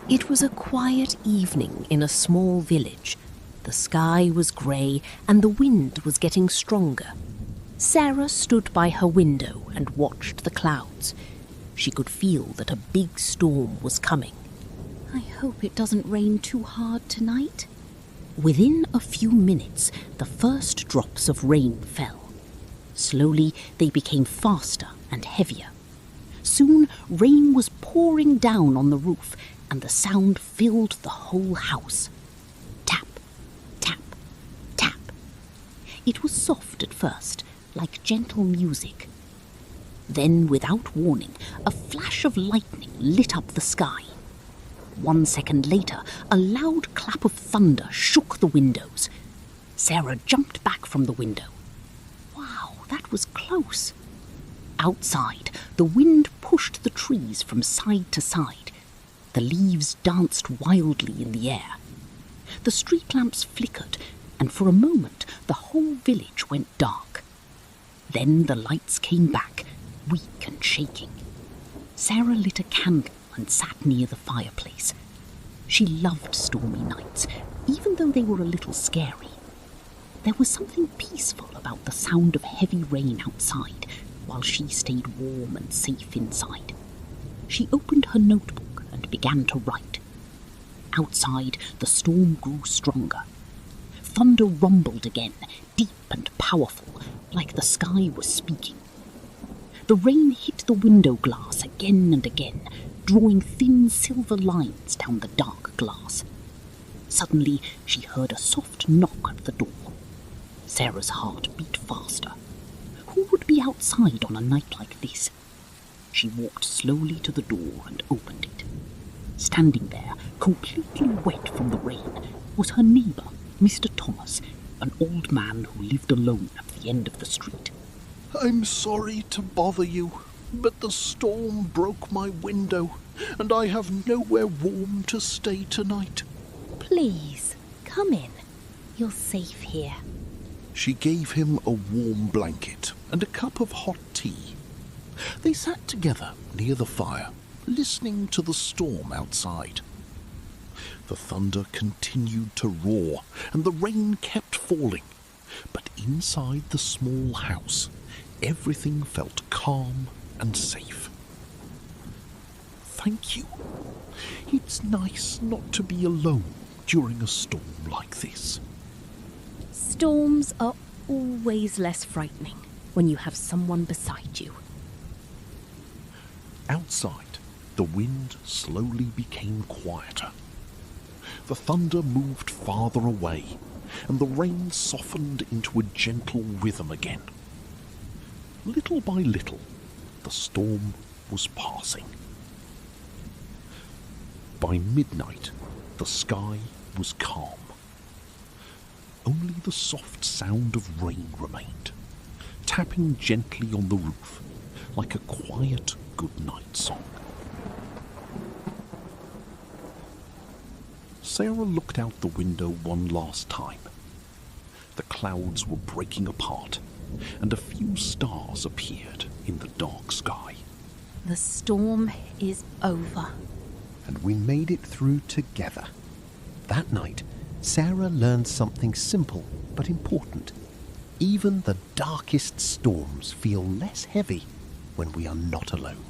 It was a quiet evening in a small village. The sky was grey and the wind was getting stronger. Sarah stood by her window and watched the clouds. She could feel that a big storm was coming. I hope it doesn't rain too hard tonight. Within a few minutes, the first drops of rain fell. Slowly, they became faster and heavier. Soon, rain was pouring down on the roof, and the sound filled the whole house. Tap, tap, tap. It was soft at first, like gentle music. Then, without warning, a flash of lightning lit up the sky. 1 second later, a loud clap of thunder shook the windows. Sarah jumped back from the window. Wow, that was close. Outside, the wind pushed the trees from side to side. The leaves danced wildly in the air. The street lamps flickered, and for a moment the whole village went dark. Then the lights came back, weak and shaking. Sarah lit a candle and sat near the fireplace. She loved stormy nights, even though they were a little scary. There was something peaceful about the sound of heavy rain outside, while she stayed warm and safe inside. She opened her notebook and began to write. Outside, the storm grew stronger. Thunder rumbled again, deep and powerful, like the sky was speaking. The rain hit the window glass again and again, drawing thin silver lines down the dark glass. Suddenly, she heard a soft knock at the door. Sarah's heart beat faster. Who would be outside on a night like this? She walked slowly to the door and opened it. Standing there, completely wet from the rain, was her neighbour, Mr. Thomas, an old man who lived alone at the end of the street. "I'm sorry to bother you, but the storm broke my window, and I have nowhere warm to stay tonight." Please, come in. You're safe here. She gave him a warm blanket and a cup of hot tea. They sat together near the fire, listening to the storm outside. The thunder continued to roar, and the rain kept falling. But inside the small house, everything felt calm and safe. "Thank you. It's nice not to be alone during a storm like this." Storms are always less frightening when you have someone beside you. Outside, the wind slowly became quieter. The thunder moved farther away, and the rain softened into a gentle rhythm again. Little by little, the storm was passing. By midnight, the sky was calm. Only the soft sound of rain remained, tapping gently on the roof, like a quiet good-night song. Sarah looked out the window one last time. The clouds were breaking apart, and a few stars appeared in the dark sky. The storm is over. And we made it through together. That night, Sarah learned something simple but important. Even the darkest storms feel less heavy when we are not alone.